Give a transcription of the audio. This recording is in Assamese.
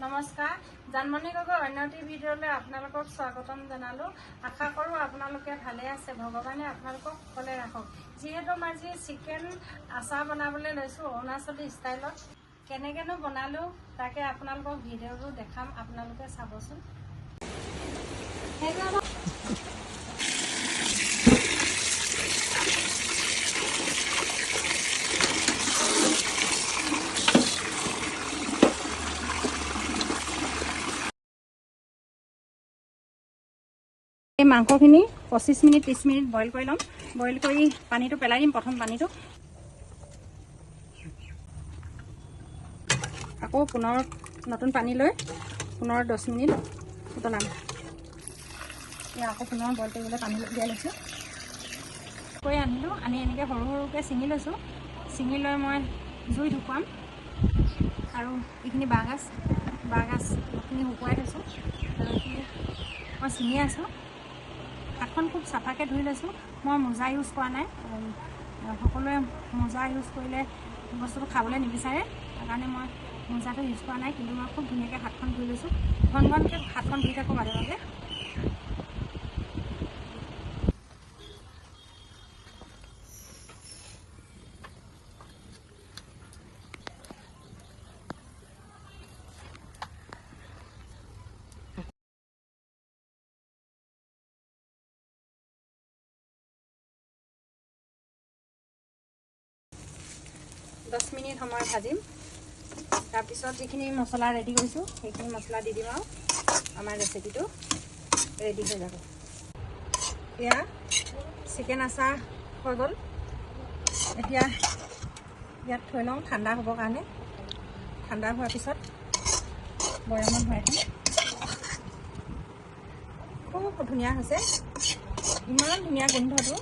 নমস্কাৰ জানমণি গগৈ অন্যটি ভিডিঅ'লৈ আপোনালোকক স্বাগতম জনালোঁ। আশা কৰোঁ আপোনালোকে ভালে আছে, ভগৱানে আপোনালোকক সকলে ৰাখক। যিহেতু মই আজি চিকেন আচাৰ বনাবলৈ লৈছোঁ অৰুণাচলী ষ্টাইলত, কেনেকৈনো বনালোঁ তাকে আপোনালোকক ভিডিঅ'টো দেখাম, আপোনালোকে চাবচোন। এই মাংসখিনি 25 মিনিট 30 মিনিট বইল কৰি ল'ম। বইল কৰি পানীটো পেলাই দিম। প্ৰথম পানীটো আকৌ পুনৰ নতুন পানী লৈ পুনৰ 10 মিনিট উতলাম। আকৌ পুনৰ বইল কৰিবলৈ পানী দিয়াই লৈছোঁ। কৰি আনিলোঁ, আনি এনেকৈ সৰু সৰুকৈ ছিঙি লৈছোঁ। ছিঙি লৈ মই জুই ঢুকুৱাম আৰু এইখিনি বাঁহগাজখিনি শুকুৱাই থৈছোঁ আৰু এইখিনি মই ছিঙি আছোঁ। হাতখন খুব চাফাকৈ ধুই লৈছোঁ। মই মোজা ইউজ কৰা নাই, সকলোৱে মোজা ইউজ কৰিলে বস্তুটো খাবলৈ নিবিচাৰে, সেইকাৰণে মই মোজাটো ইউজ কৰা নাই। কিন্তু মই খুব ধুনীয়াকৈ হাতখন ধুই লৈছোঁ। ঘন ঘনকৈ হাতখন ধুই থাকোঁ মাজে মাজে। দহ মিনিট সময় ভাজিম। তাৰপিছত যিখিনি মছলা ৰেডি কৰিছোঁ সেইখিনি মছলা দি দিম আৰু আমাৰ ৰেচিপিটো ৰেডি হৈ যাব। এতিয়া চিকেন আচাৰ হৈ গ'ল। এতিয়া ইয়াত থৈ লওঁ ঠাণ্ডা হ'বৰ কাৰণে। ঠাণ্ডা হোৱাৰ পিছত বৈয়ামত ভৰাই থ'ম। খুব ধুনীয়া হৈছে, ইমান ধুনীয়া গোন্ধটো।